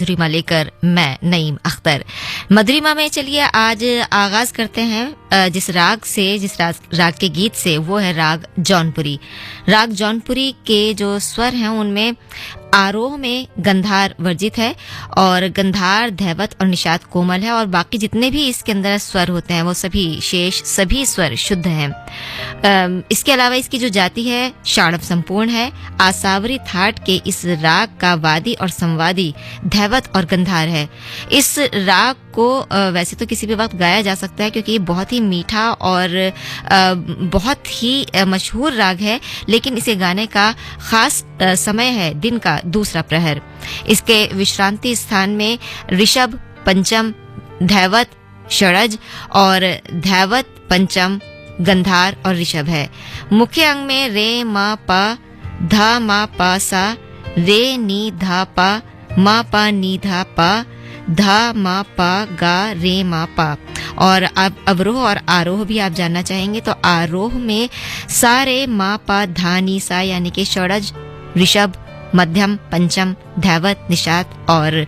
मधुरिमा लेकर मैं नईम अख्तर। मधुरिमा में चलिए आज आगाज करते हैं जिस राग के गीत से, वो है राग जौनपुरी। राग जौनपुरी के जो स्वर हैं उनमें आरोह में गंधार वर्जित है और गंधार, धैवत और निषाद कोमल है, और बाकी जितने भी इसके अंदर स्वर होते हैं वो सभी स्वर शुद्ध हैं। इसके अलावा इसकी जो जाति है षाडव संपूर्ण है। आसावरी थाट के इस राग का वादी और संवादी धैवत और गंधार है। इस राग को वैसे तो किसी भी वक्त गाया जा सकता है क्योंकि ये बहुत ही मीठा और बहुत ही मशहूर राग है, लेकिन इसे गाने का खास समय है दिन का दूसरा प्रहर। इसके विश्रांति स्थान में ऋषभ, पंचम, धैवत, षडज और धैवत, पंचम, गंधार और ऋषभ है। मुख्य अंग में रे मा पा धा मा पा सा, रे नी धा पा मा पा नी धा पा, धा मा पा गा रे मा पा। और अब अवरोह और आरोह भी आप जानना चाहेंगे तो आरोह में सा रे मा पा धा नी सा यानी कि षडज, ऋषभ, मध्यम, पंचम, धैवत, निषाद और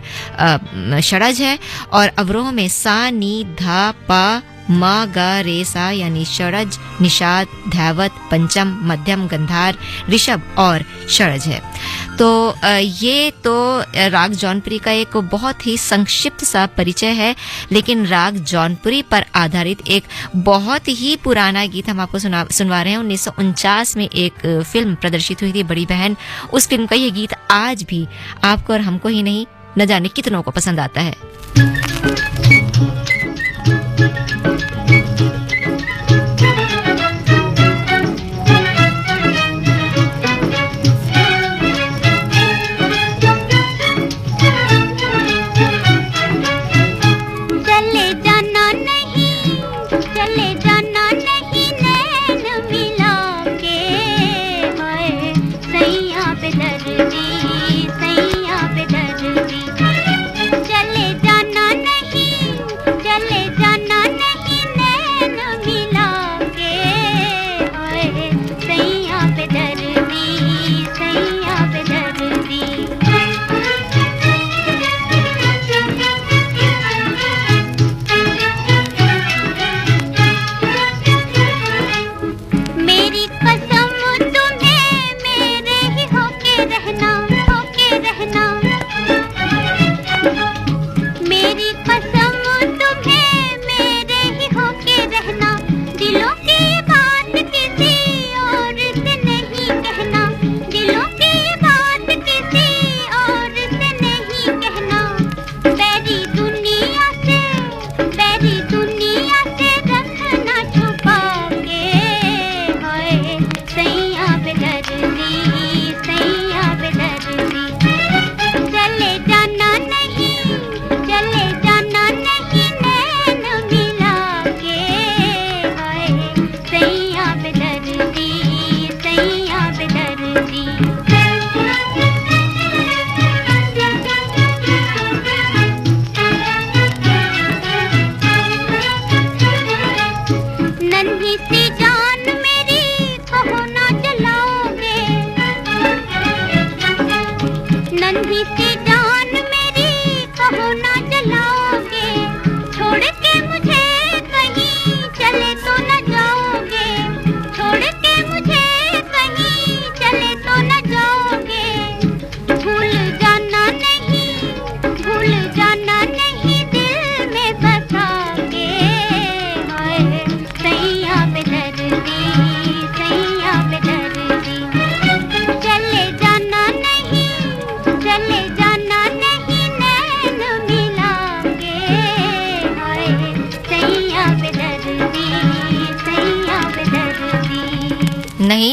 षडज है, और अवरोह में सा नी धा पा मा गा रे सा यानी षडज, निषाद, धैवत, पंचम, मध्यम, गंधार, ऋषभ और षडज है। तो ये तो राग जौनपुरी का एक बहुत ही संक्षिप्त सा परिचय है, लेकिन राग जौनपुरी पर आधारित एक बहुत ही पुराना गीत हम आपको सुनवा रहे हैं। 1949 में एक फिल्म प्रदर्शित हुई थी, बड़ी बहन। उस फिल्म का ये गीत आज भी आपको और हमको ही नहीं, न जाने कितनों को पसंद आता है।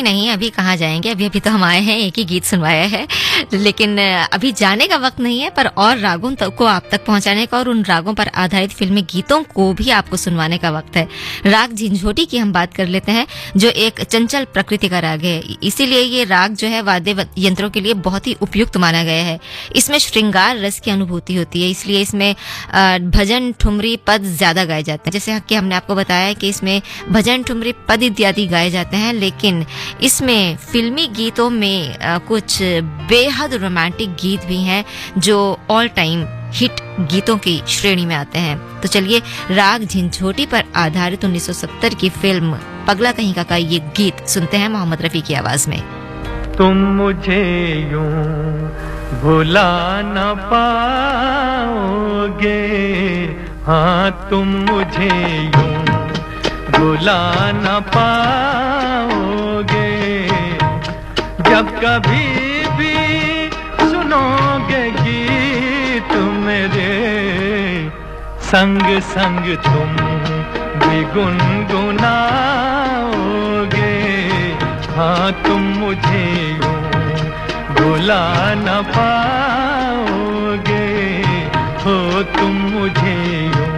नहीं, अभी कहाँ जाएंगे, अभी तो हम आए हैं, एक ही गीत सुनवाया है, लेकिन अभी जाने का वक्त नहीं है, पर और रागों को आप तक पहुंचाने का और उन रागों पर आधारित फिल्मी गीतों को भी आपको सुनवाने का वक्त है। राग झिंझोटी की हम बात कर लेते हैं, जो एक चंचल प्रकृति का राग है, इसीलिए ये राग जो है वाद्य यंत्रों के लिए बहुत ही उपयुक्त माना गया है। इसमें श्रृंगार रस की अनुभूति होती है, इसलिए इसमें भजन, ठुमरी, पद ज्यादा गाए जाते हैं। जैसे कि हमने आपको बताया कि इसमें भजन, ठुमरी, पद इत्यादि गाए जाते हैं, लेकिन इसमें इसमें फिल्मी गीतों में कुछ बेहद रोमांटिक गीत भी हैं जो ऑल टाइम हिट गीतों की श्रेणी में आते हैं। तो चलिए राग झिंझोटी पर आधारित 1970 की फिल्म पगला कहीं का ये गीत सुनते हैं मोहम्मद रफी की आवाज में। तुम मुझे यूं भुला न पाओगे, हाँ तुम मुझे यूं भुला न पाओगे, जब कभी भी सुनोगे गीत मेरे, संग संग तुम भी गुनगुनाओगे, हाँ तुम मुझे यूं भुला न पाओगे, हो तुम मुझे यूं।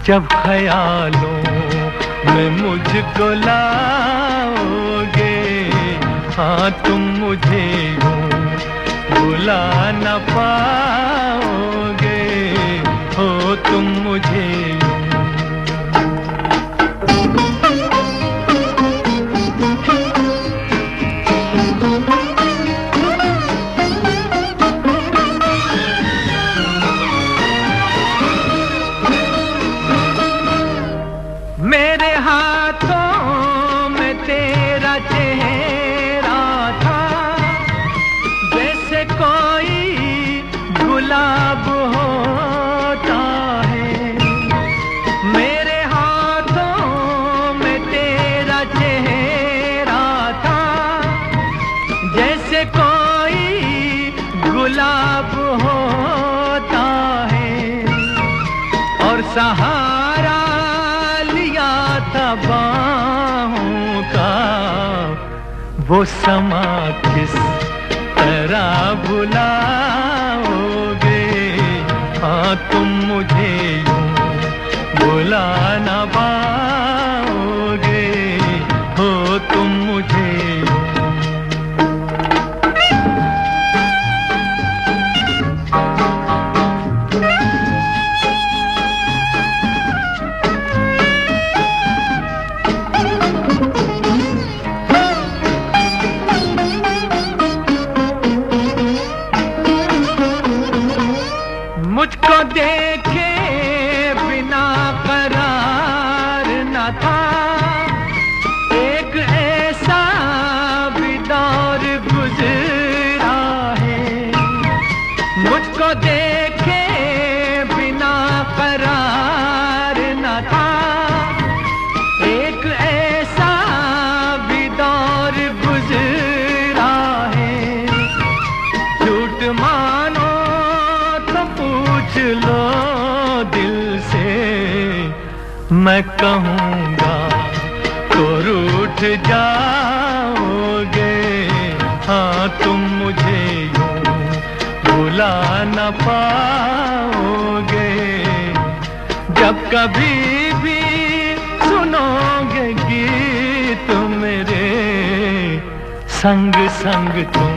जब ख्यालों में मुझको लाओगे, हाँ तुम मुझे यूं भुला न पाओगे, हो तुम मुझे यूं। सहारा लिया था बाहों का, वो समा किस तरह भुलाओगे, हाँ तुम मुझे यूं भुला न पाओगे, हो तुम मुझे यूं। मुझको देखे बिना करार न था, एक ऐसा भी दौर गुजरा है, मुझको देखे बिना करार न था, एक ऐसा भी दौर गुजरा है, झूठ मानो लो दिल से, मैं कहूँगा तो रूठ जाओगे, हाँ तुम मुझे यूं भुला न पाओगे, जब कभी भी सुनोगे गीत मेरे, संग संग तुम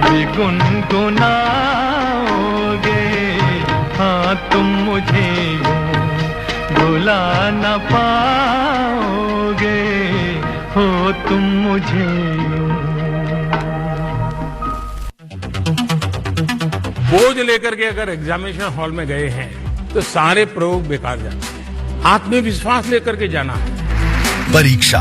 भी गुनगुनाओगे, हाँ तुम मुझे यूं भुला न पाओगे, हो तुम मुझे यूं। बोझ लेकर के अगर एग्जामिनेशन हॉल में गए हैं तो सारे प्रयोग बेकार जाते हैं। आत्मविश्वास लेकर के जाना है। परीक्षा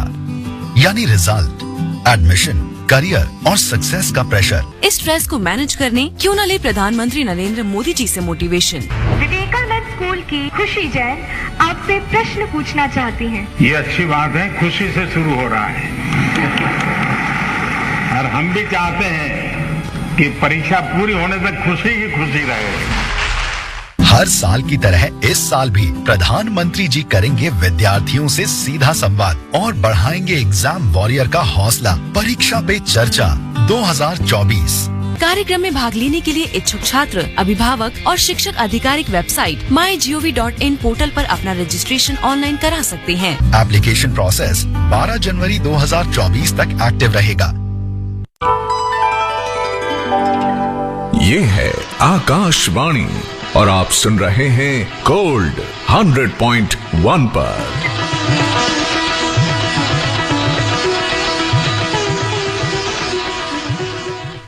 यानी रिजल्ट, एडमिशन, करियर और सक्सेस का प्रेशर। इस स्ट्रेस को मैनेज करने क्यों न ले प्रधानमंत्री नरेंद्र मोदी जी से मोटिवेशन। विवेकानंद स्कूल की खुशी जैन आपसे प्रश्न पूछना चाहती हैं। ये अच्छी बात है, खुशी से शुरू हो रहा है और हम भी चाहते हैं कि परीक्षा पूरी होने तक खुशी ही खुशी रहे। हर साल की तरह इस साल भी प्रधानमंत्री जी करेंगे विद्यार्थियों से सीधा संवाद और बढ़ाएंगे एग्जाम वॉरियर का हौसला। परीक्षा पे चर्चा 2024। कार्यक्रम में भाग लेने के लिए इच्छुक छात्र, अभिभावक और शिक्षक आधिकारिक वेबसाइट mygov.in पोर्टल पर अपना रजिस्ट्रेशन ऑनलाइन करा सकते हैं। एप्लीकेशन प्रोसेस 12 जनवरी 2024 तक एक्टिव रहेगा। ये है आकाशवाणी और आप सुन रहे हैं गोल्ड 100.1 पर।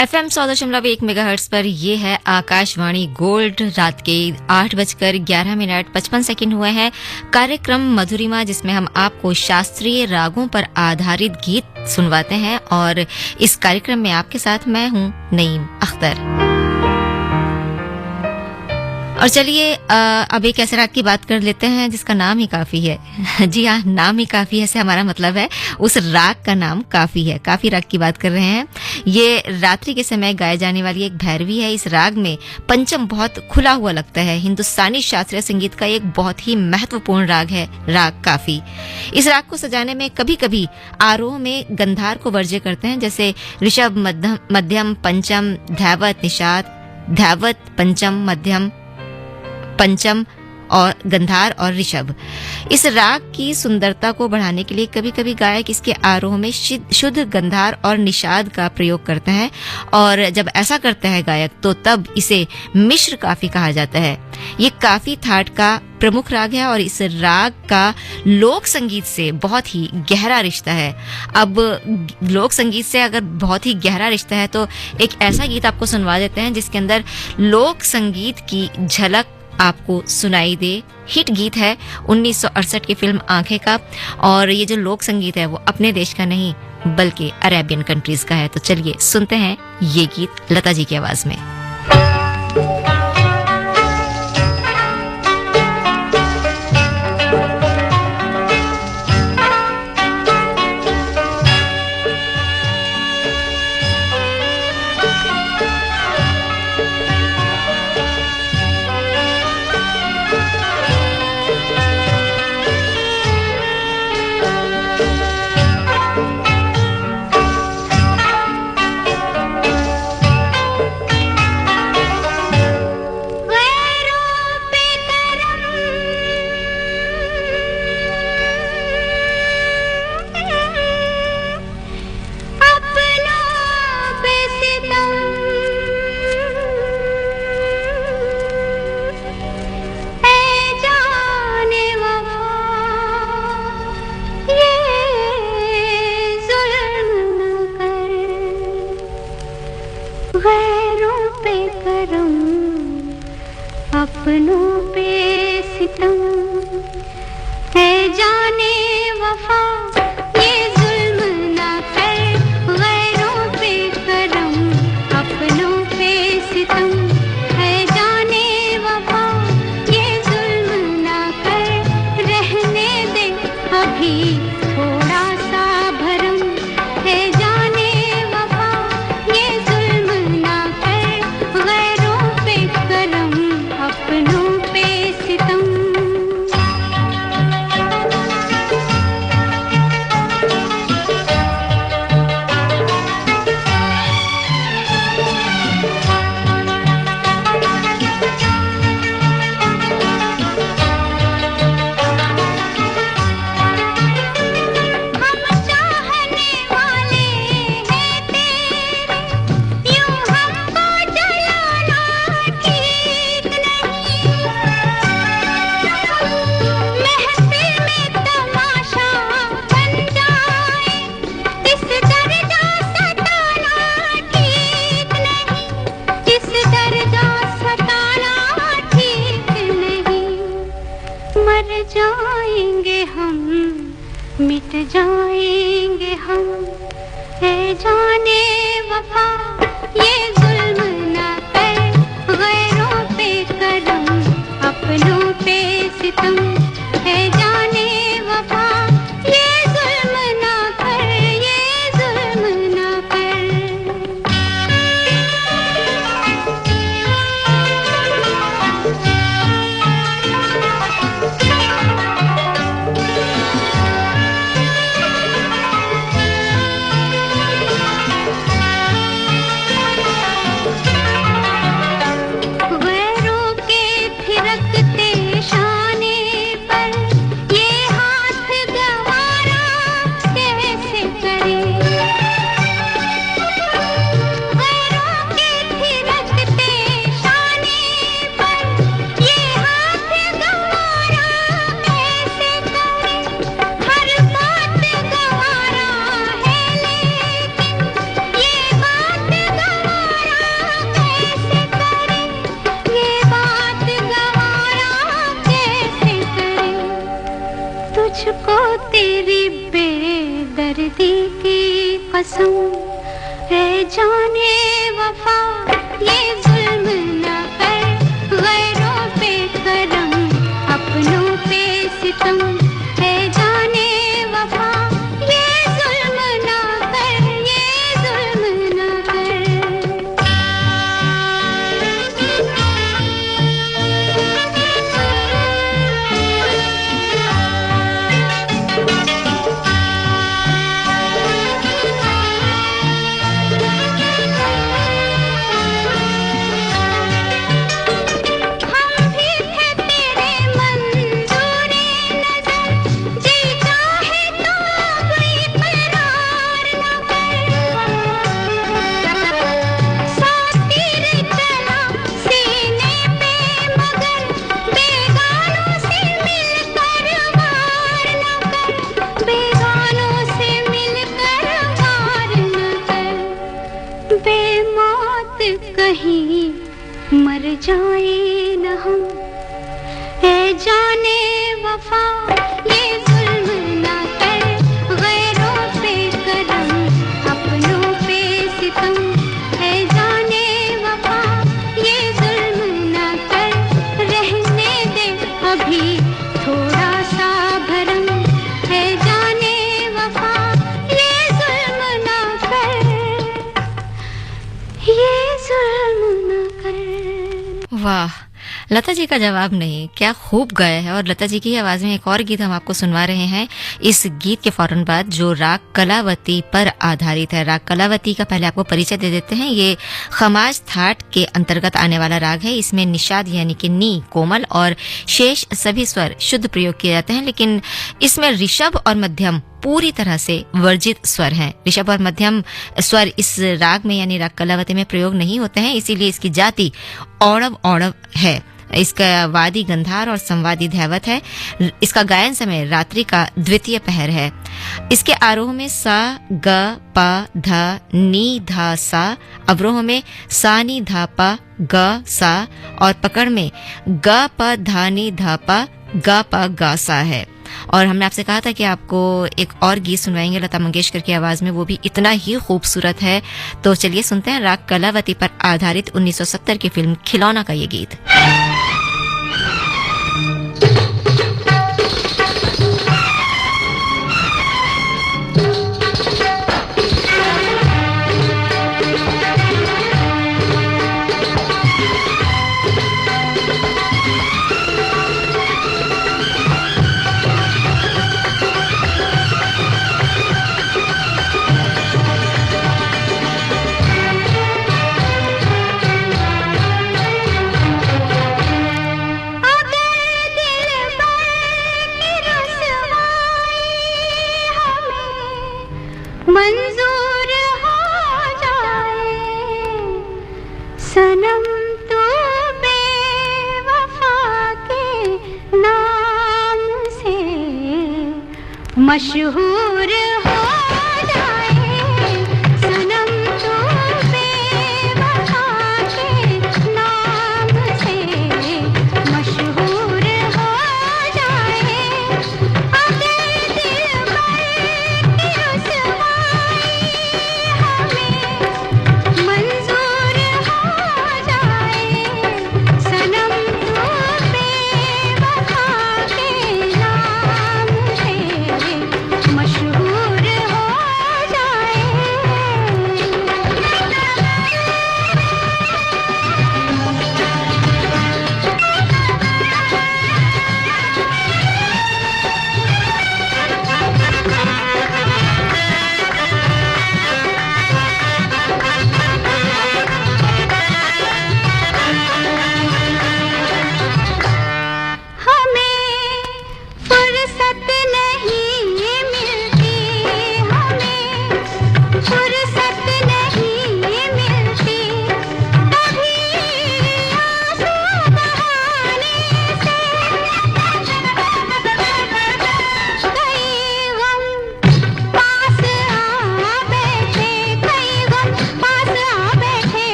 FM 100.1 मेगाहर्ट्ज पर ये है आकाशवाणी गोल्ड। रात के 8:11 हुए हैं। कार्यक्रम मधुरिमा, जिसमें हम आपको शास्त्रीय रागों पर आधारित गीत सुनवाते हैं और इस कार्यक्रम में आपके साथ मैं हूं नईम अख्तर। और चलिए अब एक ऐसे राग की बात कर लेते हैं जिसका नाम ही काफी है। जी हाँ, नाम ही काफी है से हमारा मतलब है उस राग का नाम काफी है। काफी राग की बात कर रहे हैं। ये रात्रि के समय गाए जाने वाली एक भैरवी है। इस राग में पंचम बहुत खुला हुआ लगता है। हिंदुस्तानी शास्त्रीय संगीत का एक बहुत ही महत्वपूर्ण राग है राग काफी। इस राग को सजाने में कभी कभी आरोह में गंधार को वर्ज्य करते हैं, जैसे ऋषभ, मध्यम, पंचम, धैवत, निषाद, धैवत, पंचम, मध्यम, पंचम और गंधार और ऋषभ। इस राग की सुंदरता को बढ़ाने के लिए कभी कभी गायक इसके आरोह में शुद्ध गंधार और निषाद का प्रयोग करते हैं, और जब ऐसा करता है गायक तो तब इसे मिश्र काफी कहा जाता है। ये काफी थाट का प्रमुख राग है और इस राग का लोक संगीत से बहुत ही गहरा रिश्ता है। अब लोक संगीत से अगर बहुत ही गहरा रिश्ता है तो एक ऐसा गीत आपको सुनवा देते हैं जिसके अंदर लोक संगीत की झलक आपको सुनाई दे। हिट गीत है 1968 की फिल्म आंखें का, और ये जो लोक संगीत है वो अपने देश का नहीं बल्कि अरेबियन कंट्रीज का है। तो चलिए सुनते हैं ये गीत लता जी की आवाज में। मिट जाएंगे हम, है जाने वफा ये जुल्म ना कर, गैरों पे करम अपनों पे सितम है जाने वफा ये जुल्म ना कर, ये जुल्म ना कर। गैरों के थिरकते शाने पर ये हाथ गवारा कैसे करे, गैरों के थिरकते शाने पर ये हाथ गवारा कैसे करे, हर बात गवारा है लेकिन ये बात गवारा कैसे करे, ये बात गवारा कैसे करे। तुझको तेरी बेदर्दी की कसम है जाने वफा ये जुल्म ना कर, गैरों पे करम अपनों पे सितम है जाने वफा ये जुल्म ना कर, ये जुल्म ना कर। हम भी थे तेरे मंजूरे नजर, जी चाहे तो कोई इकरार न कर, सौ तीर चला सीने पे मगर बेगानों से मिलकर वार न कर, बेगानों से मिलकर वार न कर। बेमौत कहीं मर जाए न हम है जाने वफा ये जुल्म ना कर, गैरों पे करम अपनों पे सितम है जाने वफा ये जुल्म ना कर। रहने दे अभी थोड़ा सा भरम है जाने वफा ये जुल्म ना कर, ये जुल्म ना कर। वाह, लता जी का जवाब नहीं, क्या खूब गाया है। और लता जी की आवाज में एक और गीत हम आपको सुनवा रहे हैं इस गीत के फौरन बाद, जो राग कलावती पर आधारित है। राग कलावती का पहले आपको परिचय दे देते हैं। ये खमाज थाट के अंतर्गत आने वाला राग है। इसमें निषाद यानी कि नी कोमल और शेष सभी स्वर शुद्ध प्रयोग किए जाते हैं, लेकिन इसमें ऋषभ और मध्यम पूरी तरह से वर्जित स्वर हैं। ऋषभ और मध्यम स्वर इस राग में यानी राग कलावती में प्रयोग नहीं होते हैं, इसीलिए इसकी जाति औड़व औड़व है। इसका वादी गंधार और संवादी धैवत है। इसका गायन समय रात्रि का द्वितीय पहर है। इसके आरोह में सा ग प ध नी धा सा, अवरोह में सा नी धा पा ग सा और पकड़ में ग प धा नी धा पा ग प गा सा है। और हमने आपसे कहा था कि आपको एक और गीत सुनवाएंगे लता मंगेशकर की आवाज में, वो भी इतना ही खूबसूरत है। तो चलिए सुनते हैं राग कलावती पर आधारित 1970 की फिल्म खिलौना का ये गीत। मंजूर हो जाए सनम तू बेवफा के नाम से मशहूर हो जाए, सनम तू बेवफा के नाम से मशहूर हो जाए। अगर दिल भर की रुसवाई हमें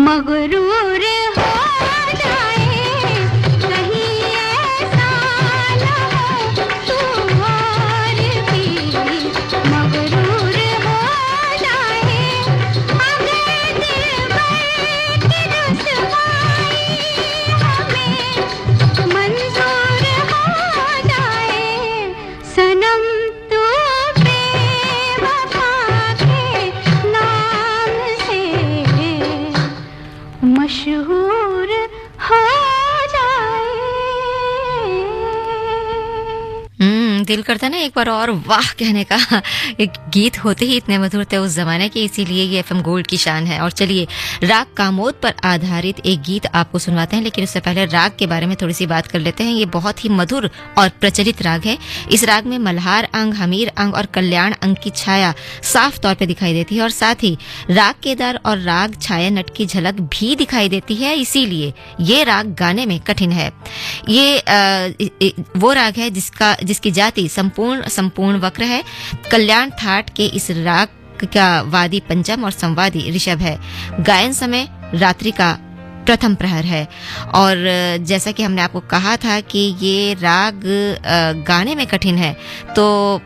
मगरूर हो जाए कहीं ऐसा न हो तू और भी मगरूर हो जाए अगर दिलबर की रुसवाई हमें मंजूर हो जाए सनम तू बेवफा के नाम से मशहूर हो जाए। दिल करता ना एक बार और वाह कहने का। एक गीत होते ही इतने मधुर थे उस जमाने के, इसीलिए ये एफएम गोल्ड की शान है। और चलिए राग कामोद पर आधारित एक गीत आपको सुनवाते हैं, लेकिन उससे पहले राग के बारे में थोड़ी सी बात कर लेते हैं। ये बहुत ही मधुर और प्रचलित राग है। इस राग में मल्हार अंग, हमीर अंग और कल्याण अंग की छाया साफ तौर पे दिखाई देती है और साथ ही राग केदार और राग छाया नट की झलक भी दिखाई देती है, इसीलिए ये राग गाने में कठिन है। ये वो राग है जिसकी जाति संपूर्ण वक्र है। कल्याण थाट के इस राग का वादी पंचम और संवादी ऋषभ है। गायन समय रात्रि का प्रथम प्रहर है। और जैसा कि हमने आपको कहा था कि ये राग गाने में कठिन है, तो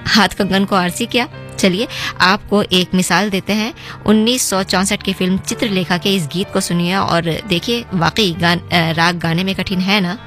हाथ कंगन को आरसी क्या। चलिए आपको एक मिसाल देते हैं। 1964 की फिल्म चित्रलेखा के इस गीत को सुनिए और देखिए वाकई राग गाने में कठिन है ना।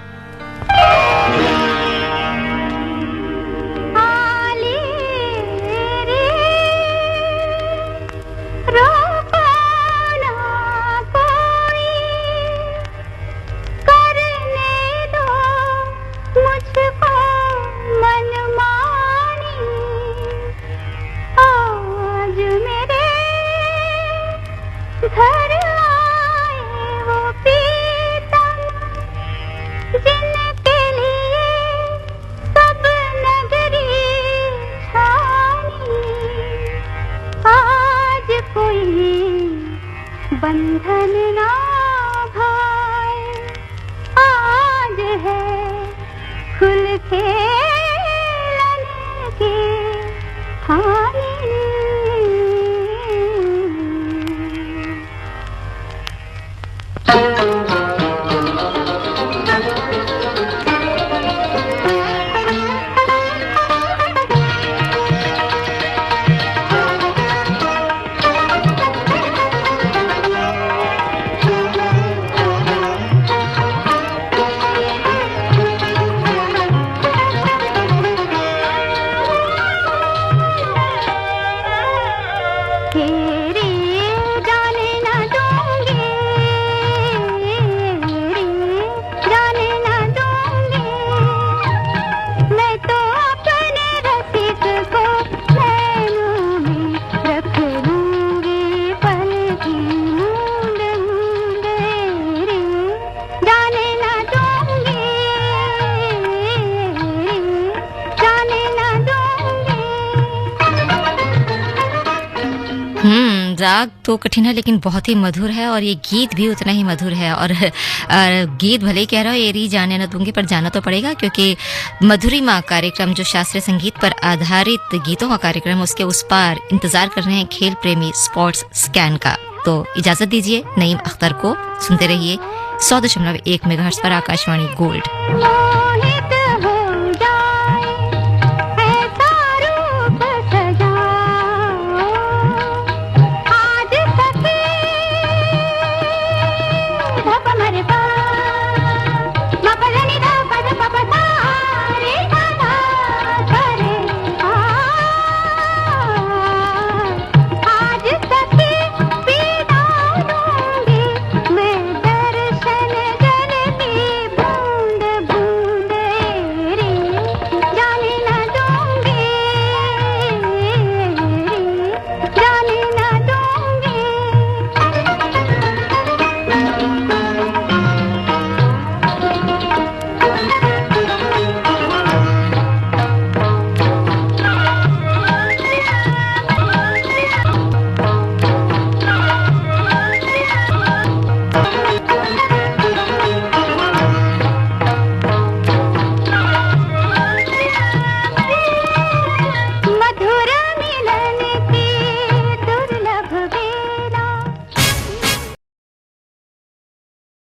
घर आए वो पीतम जिनके लिए सब नगरी छानी आज कोई बंधन ना भाए आज है खुल के रहने की ठानी। राग तो कठिन है लेकिन बहुत ही मधुर है और ये गीत भी उतना ही मधुर है। और गीत भले ही कह रहा हो ये री जाने न दूंगी, पर जाना तो पड़ेगा क्योंकि मधुरिमा कार्यक्रम जो शास्त्रीय संगीत पर आधारित गीतों का कार्यक्रम, उसके उस पार इंतजार कर रहे हैं खेल प्रेमी स्पोर्ट्स स्कैन का। तो इजाजत दीजिए नईम अख्तर को। सुनते रहिए 100.1 मेगाहर्ट्ज पर आकाशवाणी गोल्ड।